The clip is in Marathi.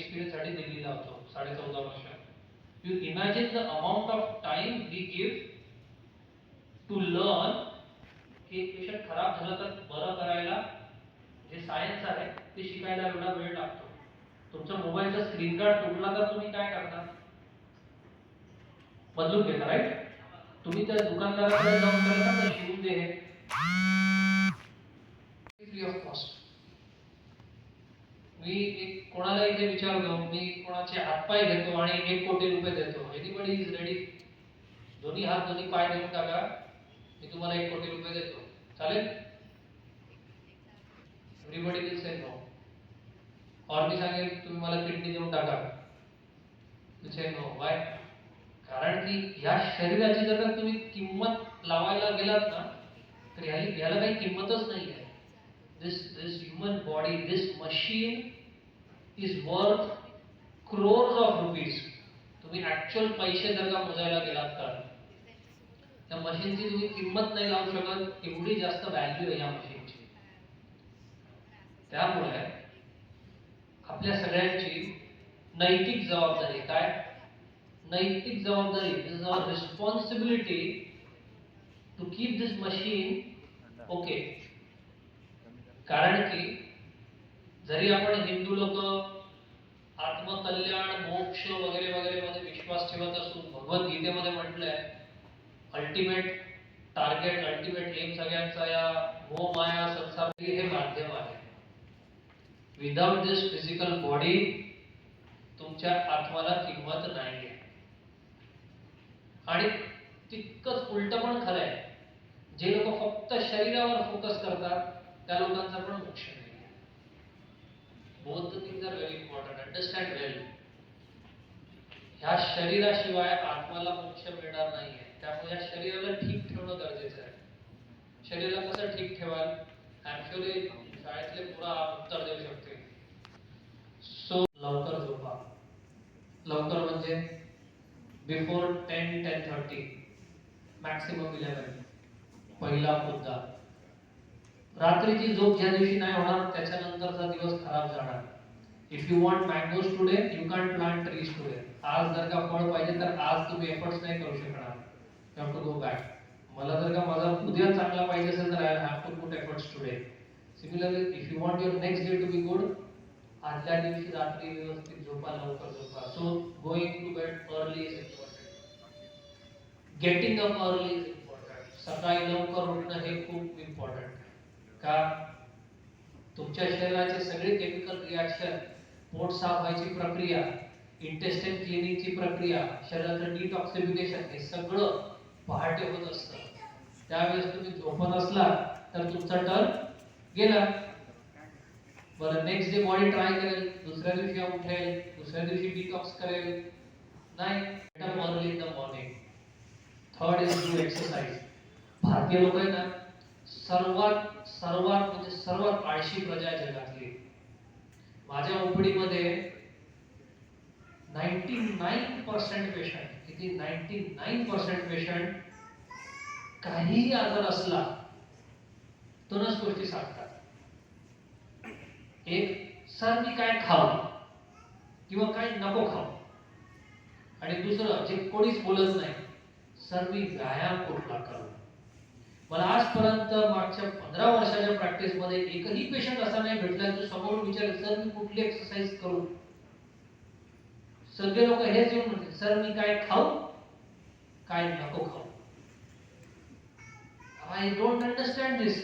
एक्सपिरियन्स साठी दिल्लीला होतो 14.5 वर्ष. You imagine the amount of time we give to learn की एक पेशंट खराब झालं तर बरं करायला जे सायन्स आहे ते शिकायला एवढा वेळ लागतो. तुमच्या मोबाईलचा स्क्रीन गार्ड तुटला तर तुम्ही काय करता? बदलून घेता, राईट? तुम्ही त्या दुकानदाराकडे जाऊन त्याला तर शिवून दे फ्री ऑफ कॉस्ट. मी एक कोणाला इथे विचारतो, मी कोणाचे हातपाय घेतो आणि 1 कोटी रुपये देतो. Anybody is ready? दोन्ही हात दोन्ही पाय देऊन टाका, मी तुम्हाला 1 कोटी रुपये देतो, चालेल? Everybody will say no. और मी सांगेल तुम्ही मला किडनी देऊन टाका, विल से नो. व्हाय? कारण की या शरीराची जर तुम्ही किंमत लावायला गेलात ना तर याला काही किंमतच नाही आहे. this human body, this machine is worth crores of rupees. तुम्ही ऍक्च्युअल पैसे जर का मोजायला गेलात तर त्या मशीनची तुम्ही किंमत नाही लावू शकत, एवढी जास्त व्हॅल्यू आहे या मशीनची. त्यामुळे आपल्या सगळ्यांची नैतिक जबाबदारी, काय नैतिक जबाबदारी, this is our responsibility to keep this machine okay. कारण की जरी आपण हिंदू लोक आत्मकल्याण, मोक्ष वगैरे वगैरे मध्ये विश्वास ठेवत असून भगवद्गीतेमध्ये म्हटलंय अल्टिमेट टार्गेट, अल्टिमेट एम सगळ्यांचा या मोह माया संसार हे माध्यम आहे. विदाउट दिस फिजिकल बॉडी तुमच्या आत्माला किंमत नाहीये. आणि तितकंच उलट पण खरं आहे, जे लोक फक्त शरीरावर फोकस करतात त्या लोकांचा पण मोक्ष नाही. Both the things are very important. Understand well. ह्या शरीराशिवाय आत्माला मोक्ष मिळणार नाहीये. त्यामुळे या शरीराला ठीक ठेवणं गरजेचं आहे. शरीराला कसं ठीक ठेवाल? ऍक्च्युअली शाळेतले पुरा उत्तर देऊ शकते. सो लवकर झोपा. लवकर म्हणजे बिफोर 10-10:30, मॅक्सिमम 11. पहिला मुद्दा. रात्रीची झोप ज्या दिवशी नाही होणार त्याच्यानंतरचा दिवस खराब जाणार. If you want mangoes today you can't plant trees today. आज जर का फळ पाहिजे तर आज तुम्ही एफर्ट्स नाही करू शकणार. You have to go back. मला जर का माझा उद्या चांगला पाहिजे असेल तर I have to put efforts today. Similarly if you want your next day to be good, आदल्या दिवशी रात्री व्यवस्थित झोपा, लवकर झोपा. So going to bed early is important. Getting up early is important. सकाळी लवकर उठणं हे खूप इम्पॉर्टंट. का? तुमच्या शरीराचे सगळे केमिकल रिॲक्शन, पोट साफ व्हायची प्रक्रिया, इंटेस्टाइन क्लिनिंगची प्रक्रिया, शरीराचं डिटॉक्सिफिकेशन हे सगळं पहाटे होत असतं. त्यावेळेस तुम्ही झोपत असला तर तुमचा टर्न गेला. बरं, नेक्स्ट डे बॉडी ट्राय करेल, दुसऱ्या दिवशी उठेल, दुसऱ्या दिवशी डिटॉक्स करेल. नाही, better early in the morning. Third is to exercise. भारतीय लोक आहे ना सर्वात सर्वात म्हणजे सर्वात आळशी प्रजा आहे जगातली. माझ्या ओपीडीमध्ये 99% पेशंट, किती 99% पेशंट काहीही आजार असला दोनच गोष्टी सांगतात. एक, सर मी काय खाऊ किंवा काय नको खाऊ. आणि दुसरं जे कोणीच बोलत नाही, सर मी व्यायाम कुठला करू. मला आजपर्यंत मागच्या 15 वर्षाच्या प्रॅक्टिस मध्ये एकही पेशंट असा नाही भेटला जो समोरून विचारेल सर मी कुठली एक्सरसाइज करू. सगळे लोक हेच येऊन म्हणतील सर मी काय खाऊ, काय नको खाऊ. I don't understand this.